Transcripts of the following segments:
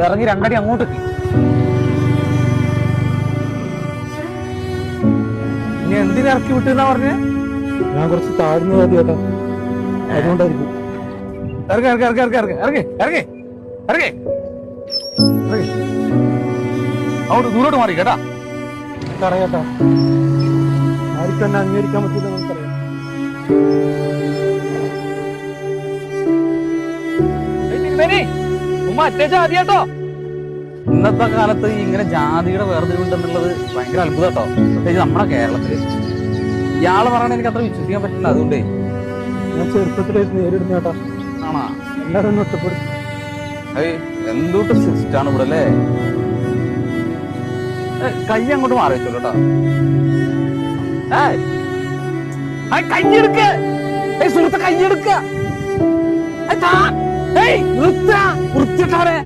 ഇറങ്ങി രണ്ടടി അങ്ങോട്ട് ഇനി എന്തിനിറക്കി വിട്ടെന്നാ പറഞ്ഞേ? ഞാൻ കുറച്ച് താഴ്ന്നു മതി ചേട്ടാ, അതുകൊണ്ടായിരിക്കും. ഇറങ്ങി ഇറങ്ങി ഇറങ്ങി ഇറങ്ങി ഇറങ്ങി ഇറങ്ങി ഇറങ്ങി ഇറങ്ങി അങ്ങോട്ട് ദൂരോട്ട് മാറി കേട്ടാ. അറിയാട്ടാ, ആർക്കും തന്നെ അംഗീകരിക്കാൻ പറ്റില്ല, നമുക്കറിയാം. ജാതിയാട്ടോ, ഇന്നത്തെ കാലത്ത് ഇങ്ങനെ ജാതിയുടെ വേർതിരിവുണ്ടെന്നുള്ളത് ഭയങ്കര അത്ഭുതം കേട്ടോ, പ്രത്യേകിച്ച് നമ്മുടെ കേരളത്തില്. ഇയാള് പറയണ എനിക്ക് അത്ര വിശ്വസിക്കാൻ പറ്റില്ല. അതുകൊണ്ടേ ഞാൻ ചെറുപ്പത്തിലേക്ക് നേരിടുന്ന ചേട്ടാ. ആണാ? എല്ലാരും ഒന്ന് ഒറ്റപ്പെടുത്തി. എന്തൊട്ട് സിസ്റ്റാണ് ഇവിടെ അല്ലേ. കൈ അങ്ങോട്ട് മാറി വെച്ചോളൂ കേട്ടോ. കൈയെടുക്ക സുഹൃത്തെ, കൈയെടുക്ക വൃത്തിട്ടാരെ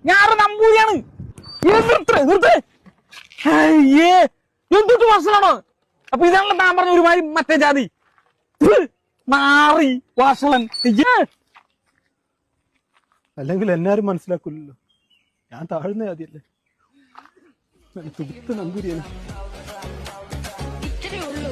ഞാറ് നമ്പൂരിയാണ്. എന്തൊട്ട് വർഷമാണോ? അപ്പൊ ഇതാണല്ലോ താൻ പറഞ്ഞ ഒരുമാതിരി മറ്റേ ജാതി മാറി വാഷളൻ. അല്ലെങ്കിൽ എന്നാരും മനസ്സിലാക്കില്ലല്ലോ, ഞാൻ താഴ്ന്ന ജാതിയല്ലേ, തുടുത്ത നമ്പൂരിയാണ്. ഇത്രയേ ഉള്ളൂ.